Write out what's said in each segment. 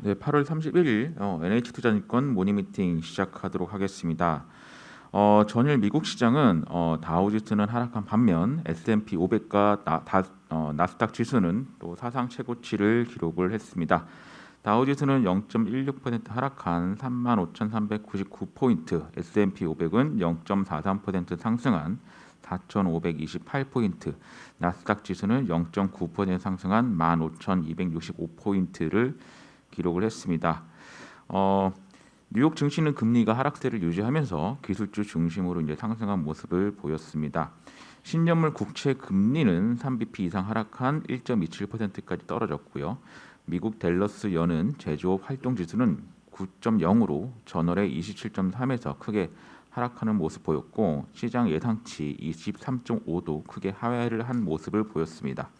네, 8월 31일 NH투자증권 모닝미팅 시작하도록 하겠습니다. 전일 미국 시장은 다우지수는 하락한 반면 S&P 500과 나스닥 지수는 또 사상 최고치를 기록을 했습니다. 다우지수는 0.16% 하락한 35,399포인트, S&P 500은 0.43% 상승한 4,528포인트, 나스닥 지수는 0.9% 상승한 15,265포인트를 기록을 했습니다. 뉴욕 증시는 금리가 하락세를 유지하면서 기술주 중심으로 이제 상승한 모습을 보였습니다. 신년물 국채 금리는 3bp 이상 하락한 1.27%까지 떨어졌고요. 미국 댈러스 연은 제조업 활동 지수는 9.0으로 전월의 27.3에서 크게 하락하는 모습 보였고, 시장 예상치 23.5도 크게 하회를 한 모습을 보였습니다.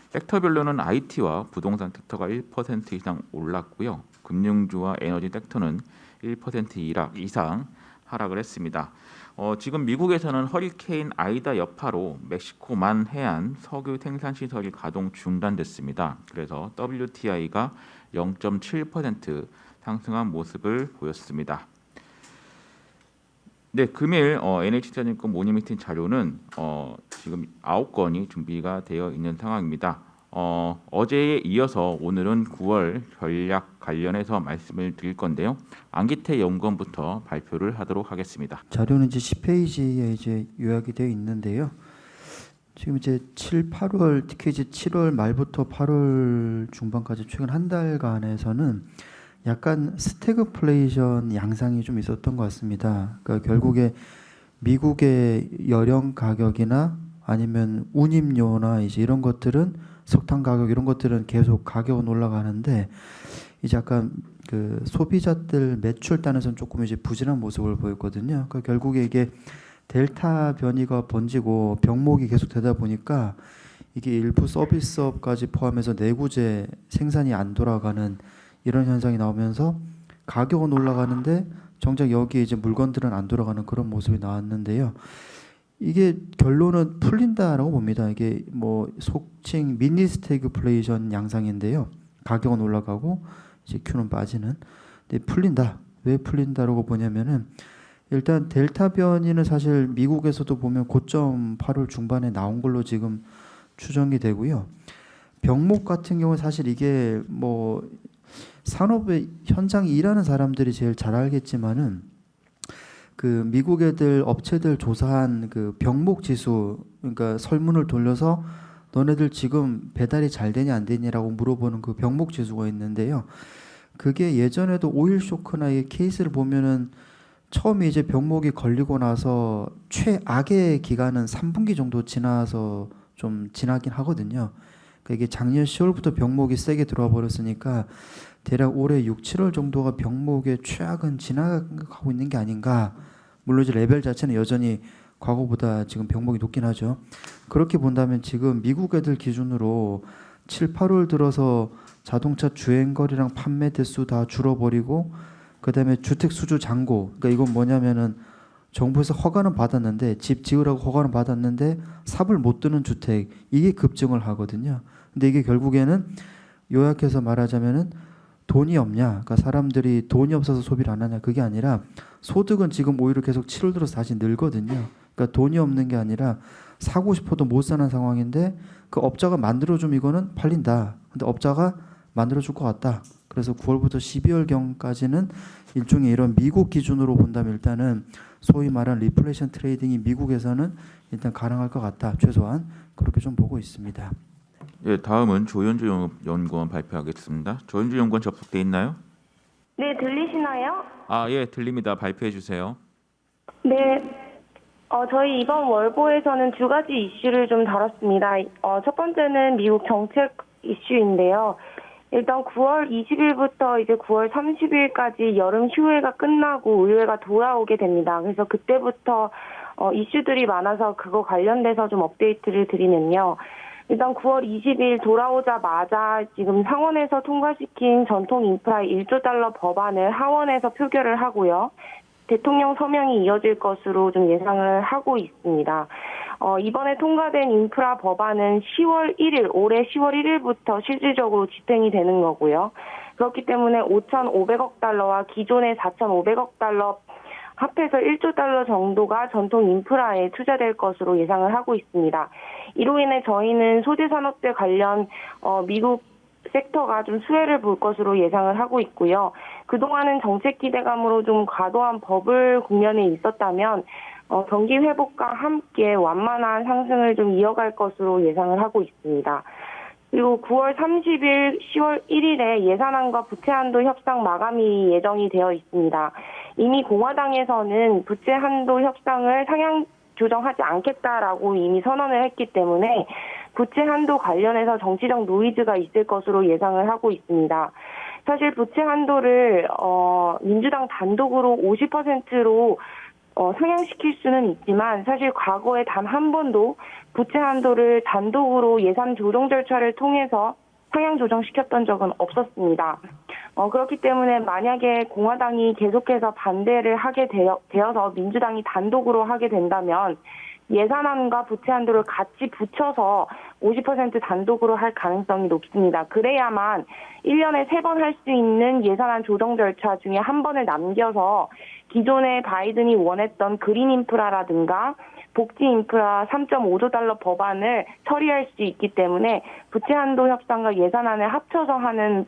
섹터별로는 IT와 부동산 섹터가 1% 이상 올랐고요. 금융주와 에너지 섹터는 1% 이상 하락을 했습니다. 지금 미국에서는 허리케인 아이다 여파로 멕시코만 해안 석유 생산 시설이 가동 중단됐습니다. 그래서 WTI가 0.7% 상승한 모습을 보였습니다. 네, 금일 NH투자증권 모닝미팅 자료는 지금 9건이 준비가 되어 있는 상황입니다. 어제에 이어서 오늘은 9월 전략 관련해서 말씀을 드릴 건데요. 안기태 연구원부터 발표를 하도록 하겠습니다. 자료는 이제 10페이지에 이제 요약이 되어 있는데요. 지금 이제 7, 8월, 특히 이제 7월 말부터 8월 중반까지 최근 한 달간에서는 약간 스태그플레이션 양상이 좀 있었던 것 같습니다. 그러니까 결국에 미국의 연령 가격이나 아니면 운임료나 이제 이런 것들은 석탄 가격 이런 것들은 계속 가격은 올라가는데 이제 약간 그 소비자들 매출 단에서는 조금 이제 부진한 모습을 보였거든요. 그러니까 결국에 이게 델타 변이가 번지고 병목이 계속 되다 보니까 이게 일부 서비스업까지 포함해서 내구재 생산이 안 돌아가는 이런 현상이 나오면서 가격은 올라가는데 정작 여기에 이제 물건들은 안 돌아가는 그런 모습이 나왔는데요. 이게 결론은 풀린다라고 봅니다. 이게 뭐 속칭 미니 스태그플레이션 양상인데요. 가격은 올라가고 이제 Q는 빠지는. 근데 풀린다. 왜 풀린다라고 보냐면은 일단 델타 변이는 사실 미국에서도 보면 고점 8월 중반에 나온 걸로 지금 추정이 되고요. 병목 같은 경우는 사실 이게 뭐 산업의 현장에 일하는 사람들이 제일 잘 알겠지만은 그 미국 애들 업체들 조사한 그 병목 지수, 그러니까 설문을 돌려서 너네들 지금 배달이 잘 되냐 안 되냐라고 물어보는 그 병목 지수가 있는데요. 그게 예전에도 오일 쇼크나 이 케이스를 보면은 처음에 이제 병목이 걸리고 나서 최악의 기간은 3분기 정도 지나서 좀 지나긴 하거든요. 그러니까 이게 작년 10월부터 병목이 세게 들어와 버렸으니까 대략 올해 6, 7월 정도가 병목의 최악은 지나가고 있는 게 아닌가. 물론 이제 레벨 자체는 여전히 과거보다 지금 병목이 높긴 하죠. 그렇게 본다면 지금 미국 애들 기준으로 7, 8월 들어서 자동차 주행거리랑 판매 대수 다 줄어버리고 그다음에 주택 수주 잔고. 그러니까 이건 뭐냐면은 정부에서 허가는 받았는데 집 지으라고 허가는 받았는데 삽을 못 드는 주택 이게 급증을 하거든요. 근데 이게 결국에는 요약해서 말하자면은 돈이 없냐, 그러니까 사람들이 돈이 없어서 소비를 안 하냐 그게 아니라 소득은 지금 오히려 계속 7월 들어서 다시 늘거든요. 그러니까 돈이 없는 게 아니라 사고 싶어도 못 사는 상황인데 그 업자가 만들어주면 이거는 팔린다. 근데 업자가 만들어줄 것 같다. 그래서 9월부터 12월경까지는 일종의 이런 미국 기준으로 본다면 일단은 소위 말하는 리플레이션 트레이딩이 미국에서는 일단 가능할 것 같다. 최소한 그렇게 좀 보고 있습니다. 예, 다음은 조현주 연구원 발표하겠습니다. 조현주 연구원 접속돼 있나요? 네, 들리시나요? 예, 들립니다. 발표해 주세요. 네, 저희 이번 월보에서는 두 가지 이슈를 좀 다뤘습니다. 첫 번째는 미국 정책 이슈인데요. 일단 9월 20일부터 이제 9월 30일까지 여름 휴회가 끝나고 의회가 돌아오게 됩니다. 그래서 그때부터 이슈들이 많아서 그거 관련돼서 좀 업데이트를 드리면요. 일단 9월 20일 돌아오자마자 지금 상원에서 통과시킨 전통 인프라 1조 달러 법안을 하원에서 표결을 하고요. 대통령 서명이 이어질 것으로 좀 예상을 하고 있습니다. 이번에 통과된 인프라 법안은 올해 10월 1일부터 실질적으로 집행이 되는 거고요. 그렇기 때문에 5,500억 달러와 기존의 4,500억 달러 합해서 1조 달러 정도가 전통 인프라에 투자될 것으로 예상을 하고 있습니다. 이로 인해 저희는 소재 산업대 관련 미국 섹터가 좀 수혜를 볼 것으로 예상을 하고 있고요. 그동안은 정책 기대감으로 좀 과도한 버블 국면에 있었다면 경기 회복과 함께 완만한 상승을 좀 이어갈 것으로 예상을 하고 있습니다. 그리고 9월 30일, 10월 1일에 예산안과 부채 한도 협상 마감이 예정이 되어 있습니다. 이미 공화당에서는 부채 한도 협상을 상향 조정하지 않겠다라고 이미 선언을 했기 때문에 부채 한도 관련해서 정치적 노이즈가 있을 것으로 예상을 하고 있습니다. 사실 부채 한도를 민주당 단독으로 50%로 상향시킬 수는 있지만 사실 과거에 단 한 번도 부채 한도를 단독으로 예산 조정 절차를 통해서 상향 조정시켰던 적은 없었습니다. 그렇기 때문에 만약에 공화당이 계속해서 반대를 하게 되어서 민주당이 단독으로 하게 된다면 예산안과 부채 한도를 같이 붙여서 50% 단독으로 할 가능성이 높습니다. 그래야만 1년에 3번 할 수 있는 예산안 조정 절차 중에 한 번을 남겨서 기존에 바이든이 원했던 그린 인프라라든가 복지 인프라 3.5조 달러 법안을 처리할 수 있기 때문에 부채 한도 협상과 예산안을 합쳐서 하는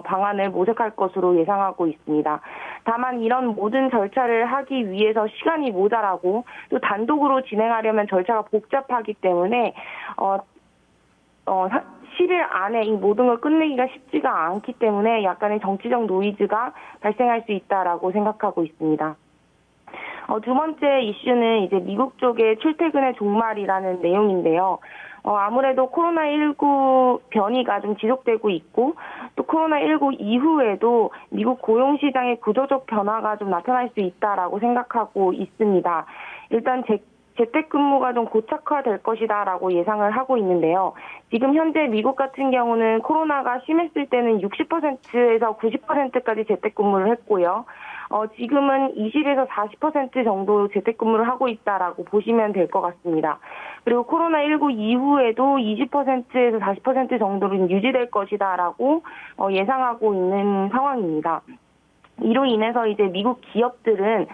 방안을 모색할 것으로 예상하고 있습니다. 다만 이런 모든 절차를 하기 위해서 시간이 모자라고 또 단독으로 진행하려면 절차가 복잡하기 때문에 10일 안에 이 모든 걸 끝내기가 쉽지가 않기 때문에 약간의 정치적 노이즈가 발생할 수 있다라고 생각하고 있습니다. 두 번째 이슈는 이제 미국 쪽의 출퇴근의 종말이라는 내용인데요. 아무래도 코로나19 변이가 좀 지속되고 있고 또 코로나19 이후에도 미국 고용시장의 구조적 변화가 좀 나타날 수 있다라고 생각하고 있습니다. 일단 재택근무가 좀 고착화될 것이다라고 예상을 하고 있는데요. 지금 현재 미국 같은 경우는 코로나가 심했을 때는 60%에서 90%까지 재택근무를 했고요. 지금은 20에서 40% 정도 재택근무를 하고 있다라고 보시면 될 것 같습니다. 그리고 코로나19 이후에도 20%에서 40% 정도는 유지될 것이다라고 예상하고 있는 상황입니다. 이로 인해서 이제 미국 기업들은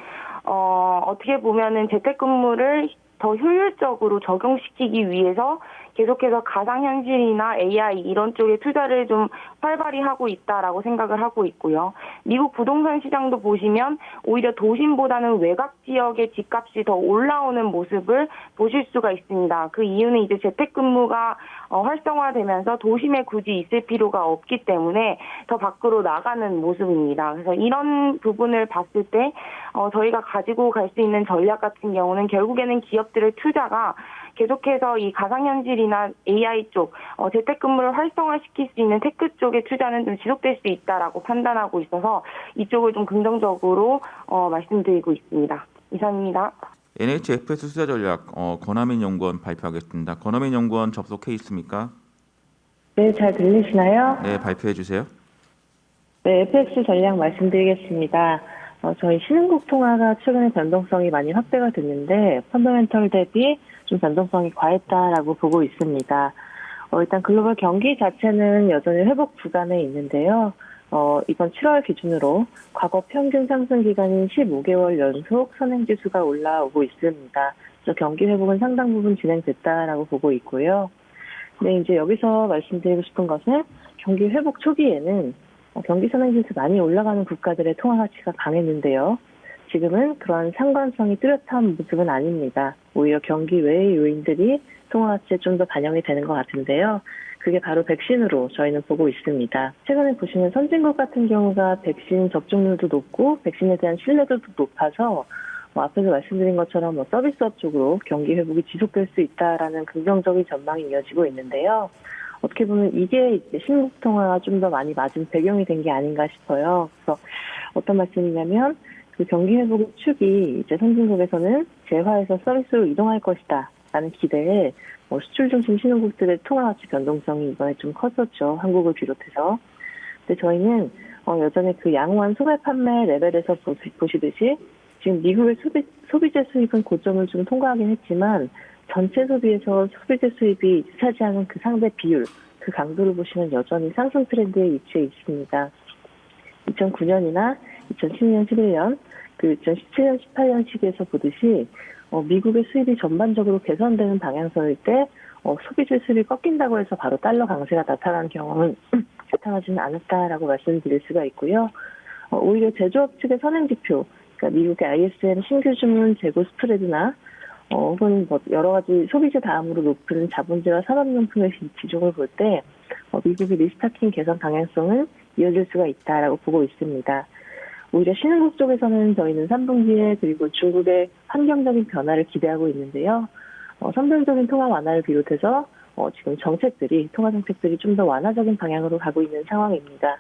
어떻게 보면은 재택근무를 더 효율적으로 적용시키기 위해서 계속해서 가상현실이나 AI 이런 쪽에 투자를 좀 활발히 하고 있다라고 생각을 하고 있고요. 미국 부동산 시장도 보시면 오히려 도심보다는 외곽 지역의 집값이 더 올라오는 모습을 보실 수가 있습니다. 그 이유는 이제 재택근무가 활성화되면서 도심에 굳이 있을 필요가 없기 때문에 더 밖으로 나가는 모습입니다. 그래서 이런 부분을 봤을 때 저희가 가지고 갈 수 있는 전략 같은 경우는 결국에는 기업들의 투자가 계속해서 이 가상현실이나 AI 쪽, 재택근무를 활성화시킬 수 있는 테크 쪽의 투자는 좀 지속될 수 있다라고 판단하고 있어서 이쪽을 좀 긍정적으로 말씀드리고 있습니다. 이상입니다. NHFS 투자 전략 권하민 연구원 발표하겠습니다. 권하민 연구원 접속해 있습니까? 네, 잘 들리시나요? 네, 발표해 주세요. 네, FX 전략 말씀드리겠습니다. 저희 신흥국 통화가 최근에 변동성이 많이 확대가 됐는데 펀더멘털 대비 좀 변동성이 과했다라고 보고 있습니다. 일단 글로벌 경기 자체는 여전히 회복 구간에 있는데요. 이번 7월 기준으로 과거 평균 상승 기간인 15개월 연속 선행지수가 올라오고 있습니다. 그래서 경기 회복은 상당 부분 진행됐다라고 보고 있고요. 네, 이제 여기서 말씀드리고 싶은 것은 경기 회복 초기에는 경기 선행지수 많이 올라가는 국가들의 통화 가치가 강했는데요. 지금은 그런 상관성이 뚜렷한 모습은 아닙니다. 오히려 경기 외의 요인들이 통화 가치에 좀 더 반영이 되는 것 같은데요. 그게 바로 백신으로 저희는 보고 있습니다. 최근에 보시면 선진국 같은 경우가 백신 접종률도 높고 백신에 대한 신뢰도도 높아서 앞에서 말씀드린 것처럼 서비스업 쪽으로 경기 회복이 지속될 수 있다라는 긍정적인 전망이 이어지고 있는데요. 어떻게 보면 이게 신흥국 통화가 좀 더 많이 맞은 배경이 된 게 아닌가 싶어요. 그래서 어떤 말씀이냐면 그 경기 회복의 축이 이제 선진국에서는 재화에서 서비스로 이동할 것이다 라는 기대에 수출 중심 신흥국들의 통화 가치 변동성이 이번에 좀 컸었죠. 한국을 비롯해서. 근데 저희는 여전히 그 양호한 소매 판매 레벨에서 보시듯이 지금 미국의 소비재 수입은 고점을 좀 통과하긴 했지만 전체 소비에서 소비재 수입이 차지하는 그 상대 비율, 그 강도를 보시면 여전히 상승 트렌드에 위치해 있습니다. 2009년이나 2010년, 11년, 그 2017년, 18년 시기에서 보듯이 미국의 수입이 전반적으로 개선되는 방향성일 때 소비재 수입이 꺾인다고 해서 바로 달러 강세가 나타나는 경험은 나타나지는 않았다라고 말씀드릴 수가 있고요. 오히려 제조업 측의 선행지표, 그러니까 미국의 ISM 신규 주문 재고 스프레드나 혹은 여러 가지 소비재 다음으로 높은 자본재와 산업용품의 비중을 볼 때 미국의 리스타킹 개선 방향성은 이어질 수가 있다라고 보고 있습니다. 오히려 신흥국 쪽에서는 저희는 3분기에 그리고 중국의 환경적인 변화를 기대하고 있는데요. 선별적인 통화 완화를 비롯해서 지금 통화 정책들이 좀 더 완화적인 방향으로 가고 있는 상황입니다.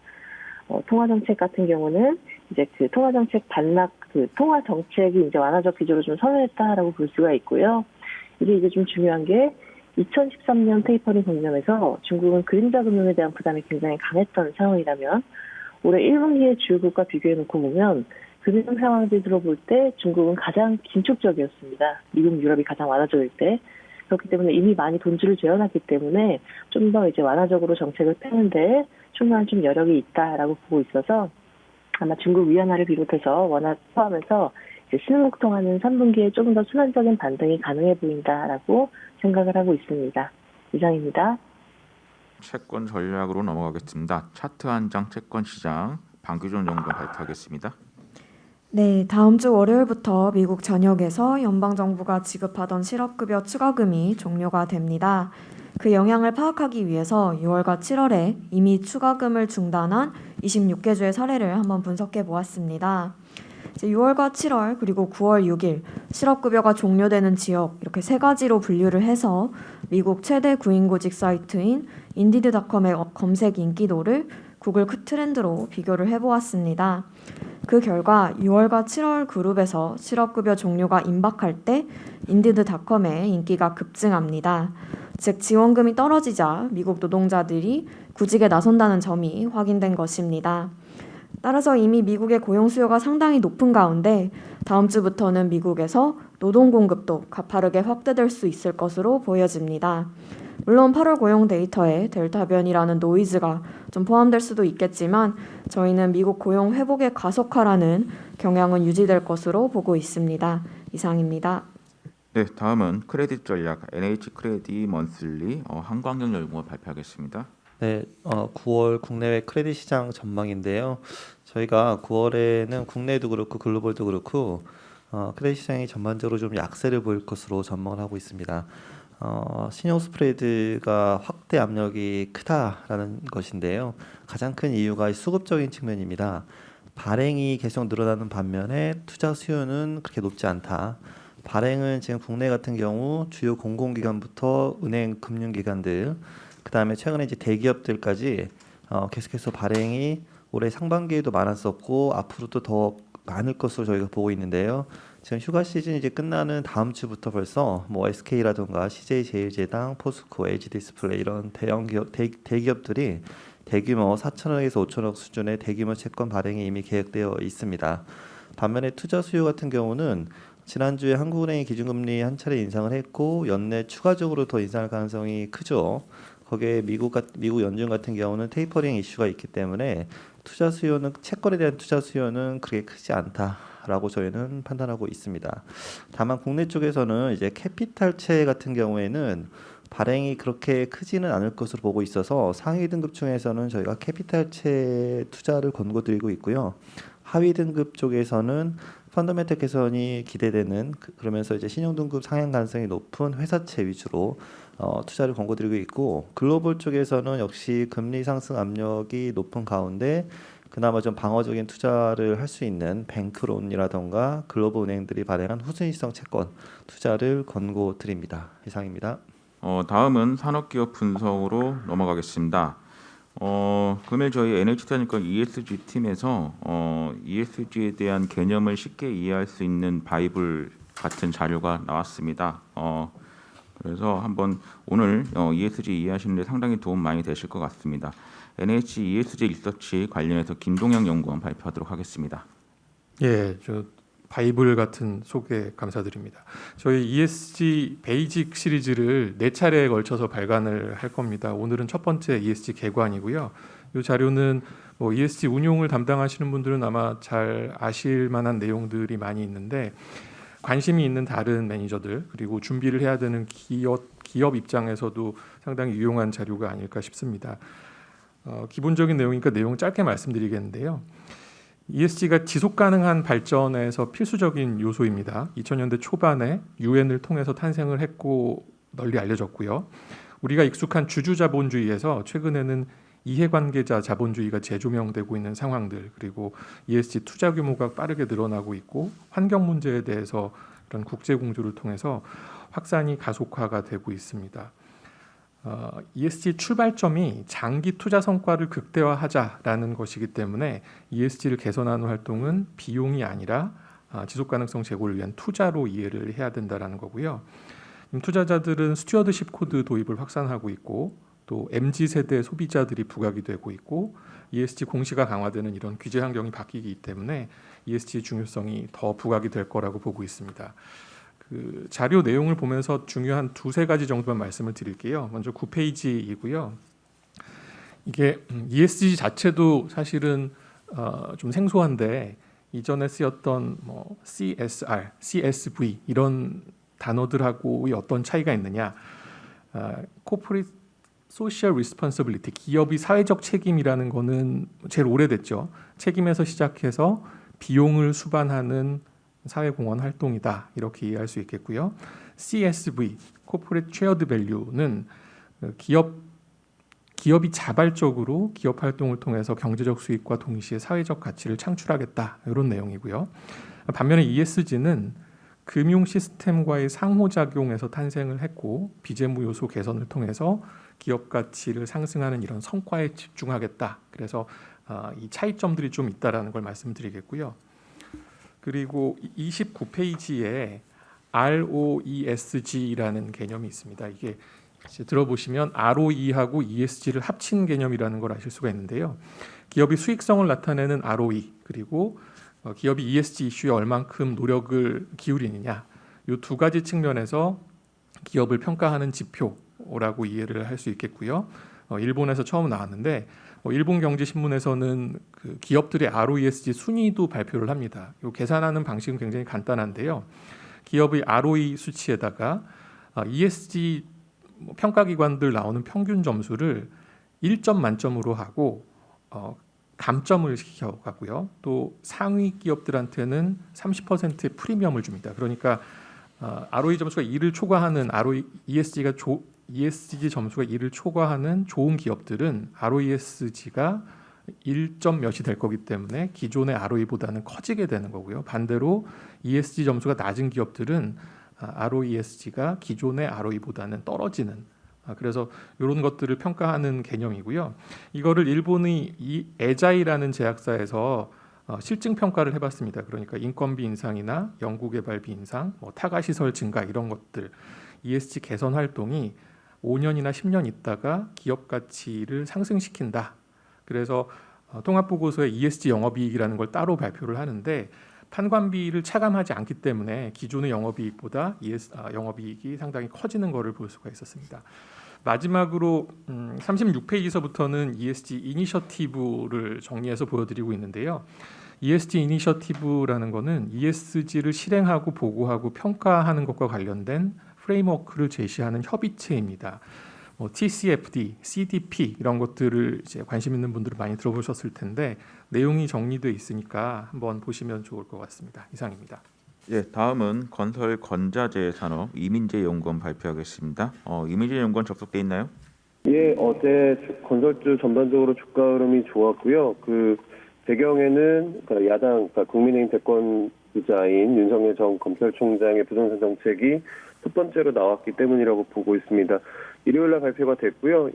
통화 정책 같은 경우는 이제 그 통화 정책 반락, 그 통화 정책이 이제 완화적 기조로 좀 선회했다라고 볼 수가 있고요. 이게 이제 좀 중요한 게 2013년 테이퍼링 국면에서 중국은 그림자 금융에 대한 부담이 굉장히 강했던 상황이라면 올해 1분기의 주요국과 비교해놓고 보면 금융 상황들을 볼 때 중국은 가장 긴축적이었습니다. 미국, 유럽이 가장 완화적일 때. 그렇기 때문에 이미 많이 돈줄을 재워놨기 때문에 좀 더 이제 완화적으로 정책을 펴는데 충분한 좀 여력이 있다라고 보고 있어서 아마 중국 위안화를 비롯해서 원화 포함해서 이제 신흥국 통화는 3분기에 조금 더 순환적인 반등이 가능해 보인다라고 생각을 하고 있습니다. 이상입니다. 채권 전략으로 넘어가겠습니다. 차트 한 장 채권 시장 방규준 연구원 발표하겠습니다. 네, 다음 주 월요일부터 미국 전역에서 연방정부가 지급하던 실업급여 추가금이 종료가 됩니다. 그 영향을 파악하기 위해서 6월과 7월에 이미 추가금을 중단한 26개 주의 사례를 한번 분석해 보았습니다. 이제 6월과 7월 그리고 9월 6일 실업급여가 종료되는 지역 이렇게 세 가지로 분류를 해서 미국 최대 구인구직 사이트인 인디드닷컴의 검색 인기도를 구글 트렌드로 비교를 해보았습니다. 그 결과 6월과 7월 그룹에서 실업급여 종료가 임박할 때 인디드닷컴의 인기가 급증합니다. 즉 지원금이 떨어지자 미국 노동자들이 구직에 나선다는 점이 확인된 것입니다. 따라서 이미 미국의 고용 수요가 상당히 높은 가운데 다음 주부터는 미국에서 노동 공급도 가파르게 확대될 수 있을 것으로 보여집니다. 물론 8월 고용 데이터에 델타 변이라는 노이즈가 좀 포함될 수도 있겠지만 저희는 미국 고용 회복의 가속화라는 경향은 유지될 것으로 보고 있습니다. 이상입니다. 네, 다음은 크레딧 전략 NH 크레딧 먼슬리 한광영 연구원 발표하겠습니다. 네, 9월 국내외 크레딧 시장 전망인데요. 저희가 9월에는 국내도 그렇고 글로벌도 그렇고 크레딧 시장이 전반적으로 좀 약세를 보일 것으로 전망을 하고 있습니다. 신용 스프레드가 확대 압력이 크다라는 것인데요. 가장 큰 이유가 수급적인 측면입니다. 발행이 계속 늘어나는 반면에 투자 수요는 그렇게 높지 않다. 발행은 지금 국내 같은 경우 주요 공공기관부터 은행, 금융기관들, 그 다음에 최근에 이제 대기업들까지 계속해서 발행이 올해 상반기에도 많았었고 앞으로도 더 많을 것으로 저희가 보고 있는데요. 지금 휴가 시즌이 이제 끝나는 다음 주부터 벌써 뭐 SK라든가 CJ제일제당, 포스코, LG디스플레이 이런 대형 기업, 대기업들이 대규모 4천억에서 5천억 수준의 대규모 채권 발행이 이미 계획되어 있습니다. 반면에 투자 수요 같은 경우는 지난주에 한국은행이 기준금리 한 차례 인상을 했고 연내 추가적으로 더 인상할 가능성이 크죠. 거기에 미국 연준 같은 경우는 테이퍼링 이슈가 있기 때문에 투자 수요는 채권에 대한 투자 수요는 그렇게 크지 않다라고 저희는 판단하고 있습니다. 다만 국내 쪽에서는 이제 캐피탈채 같은 경우에는 발행이 그렇게 크지는 않을 것으로 보고 있어서 상위 등급 중에서는 저희가 캐피탈채 투자를 권고드리고 있고요. 하위 등급 쪽에서는 펀더멘털 개선이 기대되는 그러면서 이제 신용 등급 상향 가능성이 높은 회사채 위주로 투자를 권고드리고 있고 글로벌 쪽에서는 역시 금리 상승 압력이 높은 가운데 그나마 좀 방어적인 투자를 할 수 있는 뱅크론이라던가 글로벌 은행들이 발행한 후순위성 채권 투자를 권고드립니다. 이상입니다. 다음은 산업기업 분석으로 넘어가겠습니다. 금일 저희 NH투자증권 ESG 팀에서 ESG에 대한 개념을 쉽게 이해할 수 있는 바이블 같은 자료가 나왔습니다. 그래서 한번 오늘 ESG 이해하시는 데 상당히 도움 많이 되실 것 같습니다. NH ESG 리서치 관련해서 김동영 연구원 발표하도록 하겠습니다. 예, 저 바이블 같은 소개 감사드립니다. 저희 ESG 베이직 시리즈를 4차례에 걸쳐서 발간을 할 겁니다. 오늘은 첫 번째 ESG 개관이고요. 이 자료는 ESG 운용을 담당하시는 분들은 아마 잘 아실 만한 내용들이 많이 있는데 관심이 있는 다른 매니저들 그리고 준비를 해야 되는 기업 입장에서도 상당히 유용한 자료가 아닐까 싶습니다. 기본적인 내용이니까 내용 짧게 말씀드리겠는데요. ESG가 지속 가능한 발전에서 필수적인 요소입니다. 2000년대 초반에 UN을 통해서 탄생을 했고 널리 알려졌고요. 우리가 익숙한 주주자본주의에서 최근에는 이해관계자 자본주의가 재조명되고 있는 상황들 그리고 ESG 투자 규모가 빠르게 늘어나고 있고 환경 문제에 대해서 이런 국제 공조를 통해서 확산이 가속화가 되고 있습니다. ESG 출발점이 장기 투자 성과를 극대화하자라는 것이기 때문에 ESG를 개선하는 활동은 비용이 아니라 지속 가능성 제고를 위한 투자로 이해를 해야 된다라는 거고요. 투자자들은 스튜어드십 코드 도입을 확산하고 있고 또 MZ세대 소비자들이 부각이 되고 있고 ESG 공시가 강화되는 이런 규제 환경이 바뀌기 때문에 ESG의 중요성이 더 부각이 될 거라고 보고 있습니다. 그 자료 내용을 보면서 중요한 2-3가지 정도만 말씀을 드릴게요. 먼저 9페이지이고요. 이게 ESG 자체도 사실은 좀 생소한데 이전에 쓰였던 CSR, CSV 이런 단어들하고의 어떤 차이가 있느냐? Corporate Social Responsibility, 기업의 사회적 책임이라는 거는 제일 오래됐죠. 책임에서 시작해서 비용을 수반하는 사회공헌 활동이다. 이렇게 이해할 수 있겠고요. CSV, Corporate Shared Value는 기업이 자발적으로 기업 활동을 통해서 경제적 수익과 동시에 사회적 가치를 창출하겠다. 이런 내용이고요. 반면에 ESG는 금융 시스템과의 상호작용에서 탄생을 했고 비재무 요소 개선을 통해서 기업 가치를 상승하는 이런 성과에 집중하겠다. 그래서 이 차이점들이 좀 있다라는 걸 말씀드리겠고요. 그리고 29페이지에 ROESG라는 개념이 있습니다. 이게 이제 들어보시면 ROE하고 ESG를 합친 개념이라는 걸 아실 수가 있는데요. 기업의 수익성을 나타내는 ROE 그리고 기업이 ESG 이슈에 얼만큼 노력을 기울이느냐 이 2가지 측면에서 기업을 평가하는 지표라고 이해를 할 수 있겠고요. 일본에서 처음 나왔는데 일본 경제신문에서는 그 기업들의 ROESG 순위도 발표를 합니다. 이 계산하는 방식은 굉장히 간단한데요. 기업의 ROE 수치에다가 ESG 평가기관들 나오는 평균 점수를 1점 만점으로 하고 감점을 시켜가고요. 또 상위 기업들한테는 30%의 프리미엄을 줍니다. 그러니까 ROE 점수가 2를 초과하는 ESG 점수가 2를 초과하는 좋은 기업들은 ROESG가 1점 몇이 될 거기 때문에 기존의 ROE보다는 커지게 되는 거고요. 반대로 ESG 점수가 낮은 기업들은 ROESG가 기존의 ROE보다는 떨어지는 그래서 이런 것들을 평가하는 개념이고요. 이거를 일본의 에자이라는 제약사에서 실증 평가를 해봤습니다. 그러니까 인건비 인상이나 연구개발비 인상, 타가시설 증가 이런 것들 ESG 개선 활동이 5년이나 10년 있다가 기업 가치를 상승시킨다. 그래서 통합보고서에 ESG 영업이익이라는 걸 따로 발표를 하는데 판관비를 차감하지 않기 때문에 기존의 영업이익보다 영업이익이 상당히 커지는 것을 볼 수가 있었습니다. 마지막으로 36페이지서부터는 ESG 이니셔티브를 정리해서 보여드리고 있는데요. ESG 이니셔티브라는 것은 ESG를 실행하고 보고하고 평가하는 것과 관련된 프레임워크를 제시하는 협의체입니다. TCFD, CDP 이런 것들을 이제 관심 있는 분들은 많이 들어보셨을 텐데 내용이 정리되어 있으니까 한번 보시면 좋을 것 같습니다. 이상입니다. 예, 다음은 건설 건자재 산업 이민재 연구원 발표하겠습니다. 이민재 연구원 접속돼 있나요? 예, 어제 건설주 전반적으로 주가 흐름이 좋았고요. 그 배경에는 야당, 국민의힘 대권 주자인 윤석열 전 검찰총장의 부동산 정책이 첫 번째로 나왔기 때문이라고 보고 있습니다. 일요일 날 발표가 됐고요.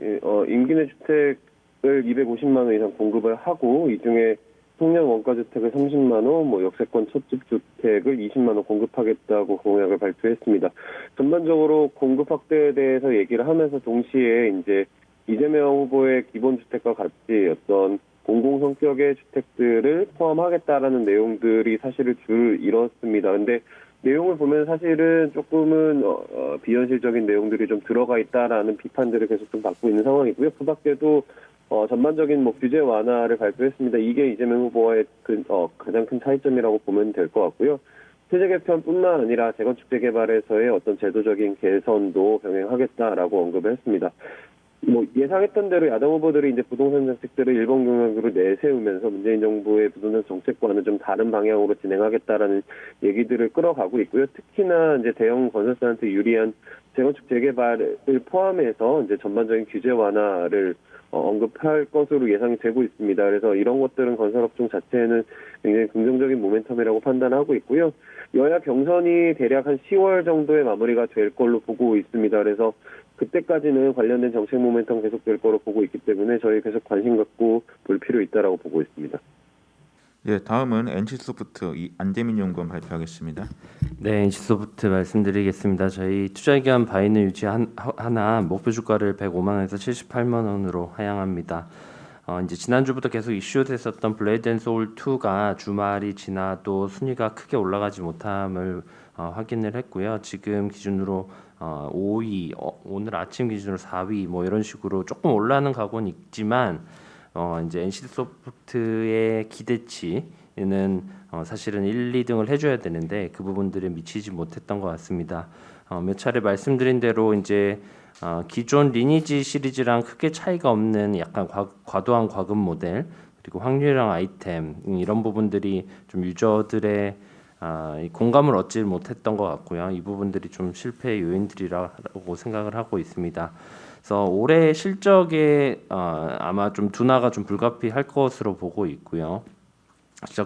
임기 내 주택을 250만 원 이상 공급을 하고 이 중에 청년 원가주택을 30만 원, 역세권 첫집 주택을 20만 원 공급하겠다고 공약을 발표했습니다. 전반적으로 공급 확대에 대해서 얘기를 하면서 동시에 이제 이재명 후보의 기본주택과 같이 어떤 공공 성격의 주택들을 포함하겠다라는 내용들이 사실은 줄을 이뤘습니다. 근데 내용을 보면 사실은 조금은 비현실적인 내용들이 좀 들어가 있다라는 비판들을 계속 좀 받고 있는 상황이고요. 그 밖에도 전반적인 규제 완화를 발표했습니다. 이게 이재명 후보와의 가장 큰 차이점이라고 보면 될 것 같고요. 세제 개편뿐만 아니라 재건축 재개발에서의 어떤 제도적인 개선도 병행하겠다라고 언급을 했습니다. 예상했던 대로 야당 후보들이 이제 부동산 정책들을 일본 경향으로 내세우면서 문재인 정부의 부동산 정책과는 좀 다른 방향으로 진행하겠다라는 얘기들을 끌어가고 있고요. 특히나 이제 대형 건설사한테 유리한 재건축 재개발을 포함해서 이제 전반적인 규제 완화를 언급할 것으로 예상이 되고 있습니다. 그래서 이런 것들은 건설업종 자체에는 굉장히 긍정적인 모멘텀이라고 판단하고 있고요. 여야 경선이 대략 한 10월 정도에 마무리가 될 걸로 보고 있습니다. 그래서 그때까지는 관련된 정책 모멘텀 계속될 거로 보고 있기 때문에 저희 계속 관심 갖고 볼 필요 있다라고 보고 있습니다. 예, 다음은 NC소프트 안재민 연구원 발표하겠습니다. 네, NC소프트 말씀드리겠습니다. 저희 투자기간 바이는 유지 하나 목표 주가를 105만 원에서 78만 원으로 하향합니다. 이제 지난주부터 계속 이슈됐었던 블레이드 앤 소울 2가 주말이 지나도 순위가 크게 올라가지 못함을 확인을 했고요. 지금 기준으로 5위, 오늘 아침 기준으로 4위 뭐 이런 식으로 조금 올라가는 각오는 있지만 이제 NC소프트의 기대치는 사실은 1, 2등을 해줘야 되는데 그 부분들에 미치지 못했던 것 같습니다. 몇 차례 말씀드린 대로 이제 기존 리니지 시리즈랑 크게 차이가 없는 약간 과도한 과금 모델 그리고 확률형 아이템 이런 부분들이 좀 유저들의 공감을 얻지 못했던 것 같고요. 이 부분들이 좀 실패의 요인들이라고 생각을 하고 있습니다. 그래서 올해 실적에 아마 좀 둔화가 좀 불가피할 것으로 보고 있고요.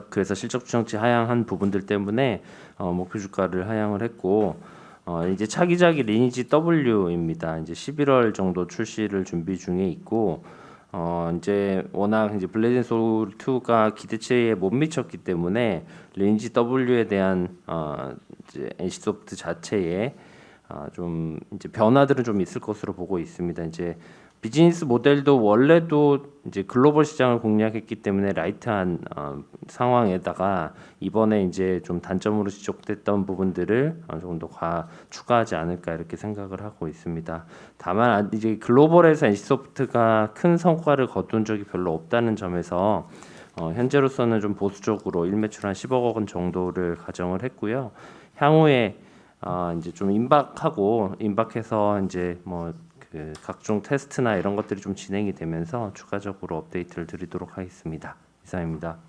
그래서 실적 추정치 하향한 부분들 때문에 목표 주가를 하향을 했고 이제 차기작이 리니지 W입니다. 이제 11월 정도 출시를 준비 중에 있고 이제 워낙 이제 블레이드 앤 소울 2가 기대치에 못 미쳤기 때문에 리니지 W에 대한 이제 NC소프트 자체에 좀 이제 변화들은 좀 있을 것으로 보고 있습니다. 이제 비즈니스 모델도 원래도 이제 글로벌 시장을 공략했기 때문에 라이트한 상황에다가 이번에 이제 좀 단점으로 지적됐던 부분들을 조금 더 추가하지 않을까 이렇게 생각을 하고 있습니다. 다만 이제 글로벌에서 NC소프트가 큰 성과를 거둔 적이 별로 없다는 점에서 현재로서는 좀 보수적으로 일매출 한 10억 원 정도를 가정을 했고요. 향후에 이제 좀 임박해서 이제 그 각종 테스트나 이런 것들이 좀 진행이 되면서 추가적으로 업데이트를 드리도록 하겠습니다. 이상입니다.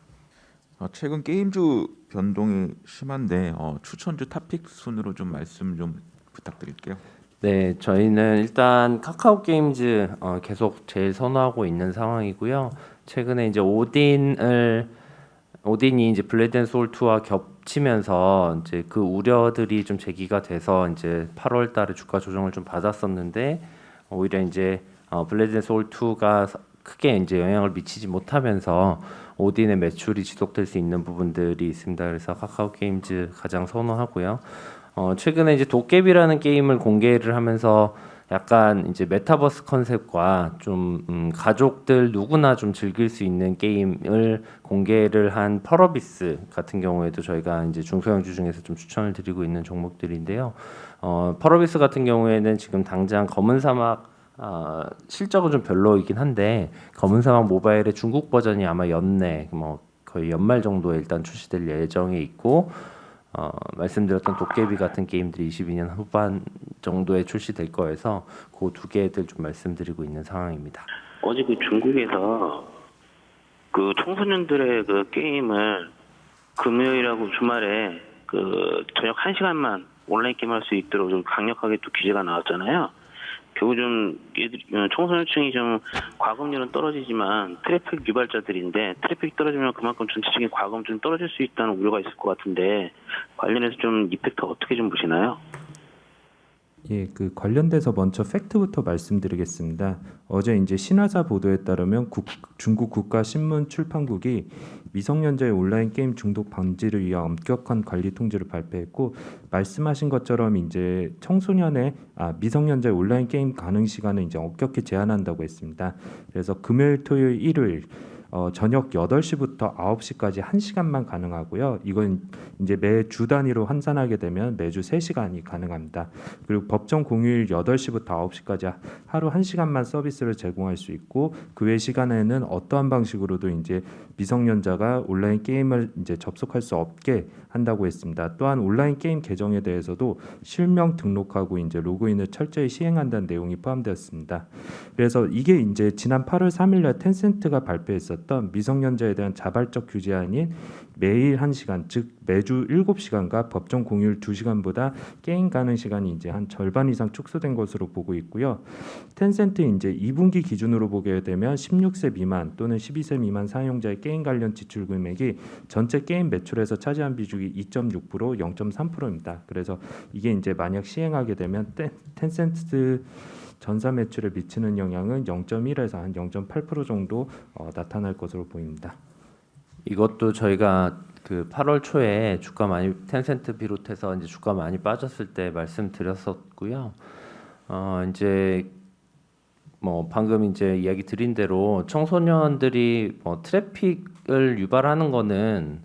최근 게임주 변동이 심한데 추천주 탑픽 순으로 좀 말씀 좀 부탁드릴게요. 네, 저희는 일단 카카오 게임즈 계속 제일 선호하고 있는 상황이고요. 최근에 이제 오딘이 이제 블레이드 앤 소울 2와 겹치면서 이제 그 우려들이 좀 제기가 돼서 이제 8월 달에 주가 조정을 좀 받았었는데 오히려 이제 블레이드 앤 소울 2가 크게 이제 영향을 미치지 못하면서 오딘의 매출이 지속될 수 있는 부분들이 있습니다. 그래서 카카오 게임즈 가장 선호하고요. 최근에 이제 도깨비라는 게임을 공개를 하면서 약간 이제 메타버스 컨셉과 좀 가족들 누구나 좀 즐길 수 있는 게임을 공개를 한 펄어비스 같은 경우에도 저희가 이제 중소형주 중에서 좀 추천을 드리고 있는 종목들인데요. 펄어비스 같은 경우에는 지금 당장 검은 사막 실적은 좀 별로이긴 한데 검은 사막 모바일의 중국 버전이 아마 연내 거의 연말 정도에 일단 출시될 예정에 있고 말씀드렸던 도깨비 같은 게임들이 22년 후반 정도에 출시될 거여서 그 두 개들 좀 말씀드리고 있는 상황입니다. 어제 그 중국에서 그 청소년들의 그 게임을 금요일하고 주말에 그 저녁 1시간만 온라인 게임 할 수 있도록 좀 강력하게 또 규제가 나왔잖아요. 결국 좀 청소년층이 좀 과금률은 떨어지지만 트래픽 유발자들인데 트래픽이 떨어지면 그만큼 전체적인 과금 좀 떨어질 수 있다는 우려가 있을 것 같은데 관련해서 좀 이펙트 어떻게 좀 보시나요? 예, 그 관련돼서 먼저 팩트부터 말씀드리겠습니다. 어제 이제 신화사 보도에 따르면 중국 국가신문 출판국이 미성년자의 온라인 게임 중독 방지를 위한 엄격한 관리 통지를 발표했고 말씀하신 것처럼 이제 미성년자의 온라인 게임 가능 시간을 이제 엄격히 제한한다고 했습니다. 그래서 금요일, 토요일, 일요일 저녁 8시부터 9시까지 1시간만 가능하고요. 이건 이제 매주 단위로 환산하게 되면 매주 3시간이 가능합니다. 그리고 법정 공휴일 8시부터 9시까지 하루 1시간만 서비스를 제공할 수 있고 그 외 시간에는 어떠한 방식으로도 이제 미성년자가 온라인 게임을 이제 접속할 수 없게 한다고 했습니다. 또한 온라인 게임 계정에 대해서도 실명 등록하고 이제 로그인을 철저히 시행한다는 내용이 포함되었습니다. 그래서 이게 이제 지난 8월 3일날 텐센트가 발표했었던 미성년자에 대한 자발적 규제안인 매일 1시간, 즉 매주 7시간과 법정 공휴일 2시간보다 게임 가능 시간이 이제 한 절반 이상 축소된 것으로 보고 있고요. 텐센트 이제 2분기 기준으로 보게 되면 16세 미만 또는 12세 미만 사용자의 게임 관련 지출 금액이 전체 게임 매출에서 차지한 비중이 2.6%, 0.3%입니다. 그래서 이게 이제 만약 시행하게 되면 텐센트 전사 매출에 미치는 영향은 0.1에서 한 0.8% 정도 나타날 것으로 보입니다. 이것도 저희가 그 8월 초에 주가 많이 텐센트 비롯해서 이제 주가 많이 빠졌을 때 말씀드렸었고요. 이제 뭐 방금 이제 이야기 드린 대로 청소년들이 뭐 트래픽을 유발하는 거는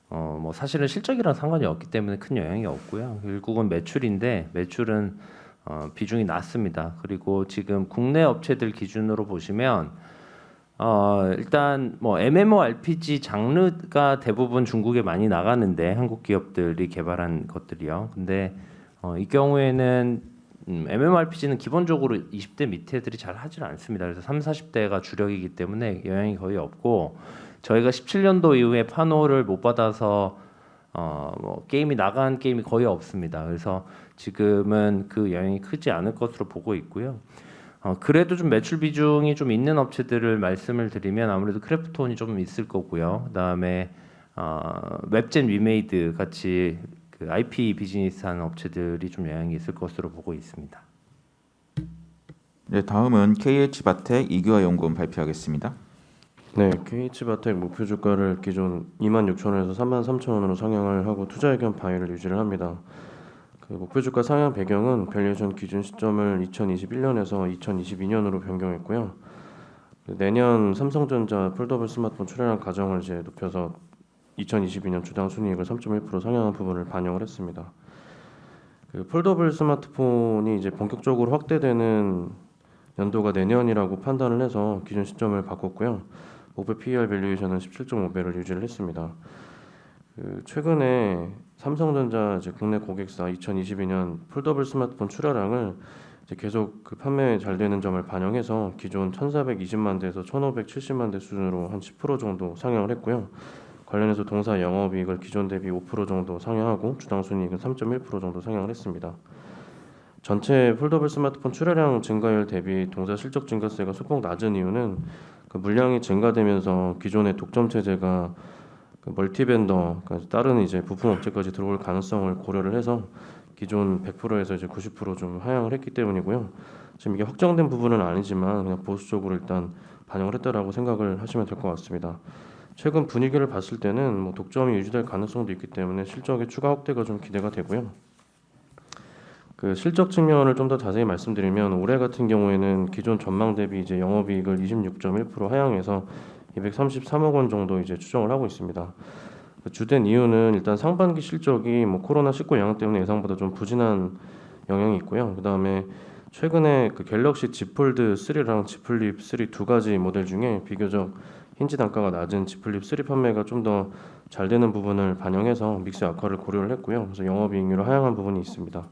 뭐 사실은 실적이랑 상관이 없기 때문에 큰 영향이 없고요. 결국은 매출인데 매출은 비중이 낮습니다. 그리고 지금 국내 업체들 기준으로 보시면 일단 뭐 MMORPG 장르가 대부분 중국에 많이 나가는데 한국 기업들이 개발한 것들이요. 근데 이 경우에는 MMORPG는 기본적으로 20대 밑에 애들이 잘 하질 않습니다. 그래서 30, 40대가 주력이기 때문에 영향이 거의 없고 저희가 17년도 이후에 판호를 못 받아서 뭐 게임이 나간 게임이 거의 없습니다. 그래서 지금은 그 영향이 크지 않을 것으로 보고 있고요. 그래도 좀 매출 비중이 좀 있는 업체들을 말씀을 드리면 아무래도 크래프톤이 좀 있을 거고요. 그다음에 웹젠 위메이드 같이 그 IP 비즈니스하는 업체들이 좀 영향이 있을 것으로 보고 있습니다. 네, 다음은 KH바텍 이규하 연구원 발표하겠습니다. 네, KH바텍 목표 주가를 기존 26,000원에서 33,000원으로 상향을 하고 투자 의견 방해를 유지를 합니다. 그 목표 주가 상향 배경은 밸류에이션 기준 시점을 2021년에서 2022년으로 변경했고요. 내년 삼성전자 폴더블 스마트폰 출하량 가정을 이제 높여서 2022년 주당 순이익을 3.1% 상향한 부분을 반영을 했습니다. 그 폴더블 스마트폰이 이제 본격적으로 확대되는 연도가 내년이라고 판단을 해서 기준 시점을 바꿨고요. 목표 PER 밸류에이션은 17.5배를 유지를 했습니다. 그 최근에 삼성전자 이제 국내 고객사 2022년 폴더블 스마트폰 출하량을 이제 계속 그 판매 잘 되는 점을 반영해서 기존 1,420만 대에서 1,570만 대 수준으로 한 10% 정도 상향을 했고요. 관련해서 동사 영업이익을 기존 대비 5% 정도 상향하고 주당 순이익은 3.1% 정도 상향을 했습니다. 전체 폴더블 스마트폰 출하량 증가율 대비 동사 실적 증가세가 소폭 낮은 이유는 그 물량이 증가되면서 기존의 독점 체제가 그 멀티벤더, 그러니까 다른 이제 부품 업체까지 들어올 가능성을 고려를 해서 기존 100%에서 이제 90% 좀 하향을 했기 때문이고요. 지금 이게 확정된 부분은 아니지만 그냥 보수적으로 일단 반영을 했다라고 생각을 하시면 될 것 같습니다. 최근 분위기를 봤을 때는 뭐 독점이 유지될 가능성도 있기 때문에 실적의 추가 확대가 좀 기대가 되고요. 그 실적 측면을 좀 더 자세히 말씀드리면 올해 같은 경우에는 기존 전망 대비 이제 영업이익을 26.1% 하향해서 233억 원 정도 이제 추정을 하고 있습니다. 그 주된 이유는 일단 상반기 실적이 뭐 코로나19 영향 때문에 예상보다 좀 부진한 영향이 있고요. 그다음에 최근에 그 갤럭시 Z 폴드 3랑 Z 플립 3 두 가지 모델 중에 비교적 힌지 단가가 낮은 Z 플립 3 판매가 좀 더 잘 되는 부분을 반영해서 믹스 악화를 고려를 했고요. 그래서 영업이익률을 하향한 부분이 있습니다.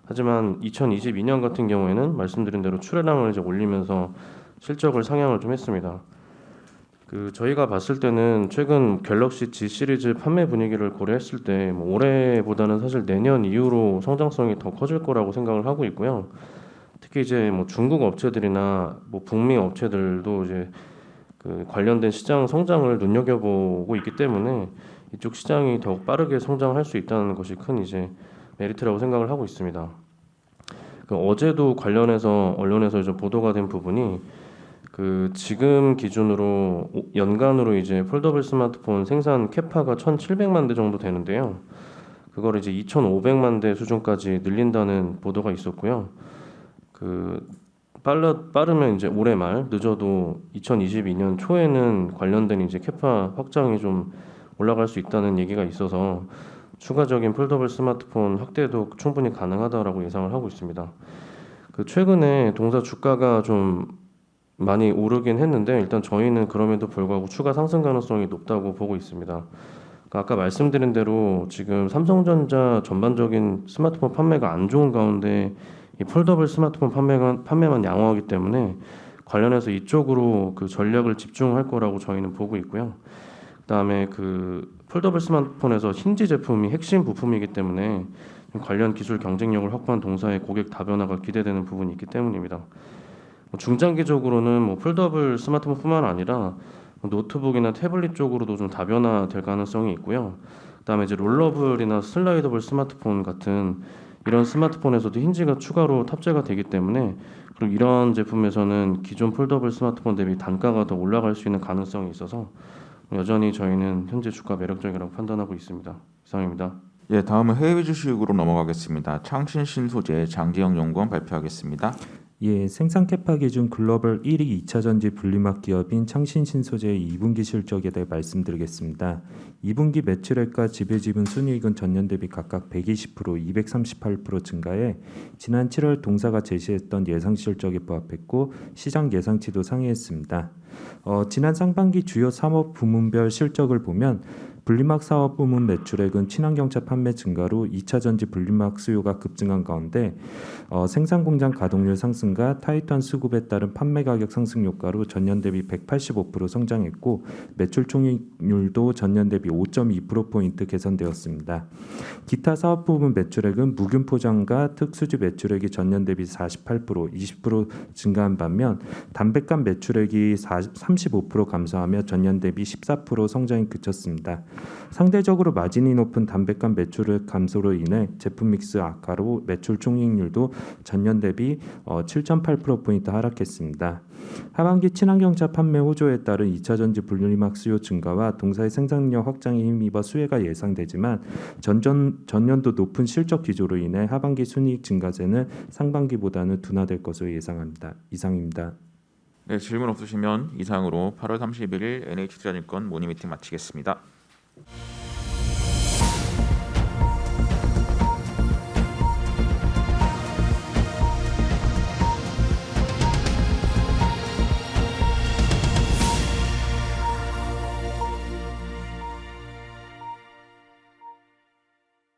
하지만 2022년 같은 경우에는 말씀드린 대로 출하량을 이제 올리면서 실적을 상향을 좀 했습니다. 그 저희가 봤을 때는 최근 갤럭시 Z 시리즈 판매 분위기를 고려했을 때 뭐 올해보다는 사실 내년 이후로 성장성이 더 커질 거라고 생각을 하고 있고요. 특히 이제 뭐 중국 업체들이나 뭐 북미 업체들도 이제 그 관련된 시장 성장을 눈여겨보고 있기 때문에 이쪽 시장이 더욱 빠르게 성장할 수 있다는 것이 큰 이제 메리트라고 생각을 하고 있습니다. 그 어제도 관련해서 언론에서 이제 보도가 된 부분이 그 지금 기준으로 연간으로 이제 폴더블 스마트폰 생산 캐파가 1,700만 대 정도 되는데요. 그걸 이제 2,500만 대 수준까지 늘린다는 보도가 있었고요. 그 빠르면 이제 올해 말, 늦어도 2022년 초에는 관련된 이제 캐파 확장이 좀 올라갈 수 있다는 얘기가 있어서 추가적인 폴더블 스마트폰 확대도 충분히 가능하다라고 예상을 하고 있습니다. 그 최근에 동사 주가가 좀 많이 오르긴 했는데 일단 저희는 그럼에도 불구하고 추가 상승 가능성이 높다고 보고 있습니다. 그러니까 아까 말씀드린 대로 지금 삼성전자 전반적인 스마트폰 판매가 안 좋은 가운데 이 폴더블 스마트폰 판매만 양호하기 때문에 관련해서 이쪽으로 그 전략을 집중할 거라고 저희는 보고 있고요. 그다음에 그 폴더블 스마트폰에서 힌지 제품이 핵심 부품이기 때문에 관련 기술 경쟁력을 확보한 동사의 고객 다변화가 기대되는 부분이 있기 때문입니다. 중장기적으로는 폴더블 스마트폰뿐만 아니라 노트북이나 태블릿 쪽으로도 좀 다변화될 가능성이 있고요. 그다음에 이제 롤러블이나 슬라이더블 스마트폰 같은 이런 스마트폰에서도 힌지가 추가로 탑재가 되기 때문에 그리고 이런 제품에서는 기존 폴더블 스마트폰 대비 단가가 더 올라갈 수 있는 가능성이 있어서 여전히 저희는 현재 주가 매력적이라고 판단하고 있습니다. 이상입니다. 예, 다음은 해외 주식으로 넘어가겠습니다. 창신 신소재 장지영 연구원 발표하겠습니다. 예, 생산 캐파 기준 글로벌 1위 2차 전지 분리막 기업인 창신신소재의 2분기 실적에 대해 말씀드리겠습니다. 2분기 매출액과 지배지분 순이익은 전년 대비 각각 120%, 238% 증가해 지난 7월 동사가 제시했던 예상 실적에 부합했고 시장 예상치도 상회했습니다. 지난 상반기 주요 산업 부문별 실적을 보면 분리막 사업 부문 매출액은 친환경차 판매 증가로 2차 전지 분리막 수요가 급증한 가운데 생산 공장 가동률 상승과 타이트한 수급에 따른 판매 가격 상승 효과로 전년 대비 185% 성장했고 매출 총이익률도 전년 대비 5.2%포인트 개선되었습니다. 기타 사업 부문 매출액은 무균 포장과 특수지 매출액이 전년 대비 48%, 20% 증가한 반면 담백감 매출액이 35% 감소하며 전년 대비 14% 성장이 그쳤습니다. 상대적으로 마진이 높은 담백감 매출액 감소로 인해 제품 믹스 악화로 매출 총이익률도 전년 대비 7.8%포인트 하락했습니다. 하반기 친환경차 판매 호조에 따른 2차 전지 분리막 수요 증가와 동사의 생산력 확장에 힘입어 수혜가 예상되지만 전년도 높은 실적 기조로 인해 하반기 순이익 증가세는 상반기보다는 둔화될 것으로 예상합니다. 이상입니다. 네, 질문 없으시면 이상으로 8월 31일 NH투자증권 모닝미팅 마치겠습니다.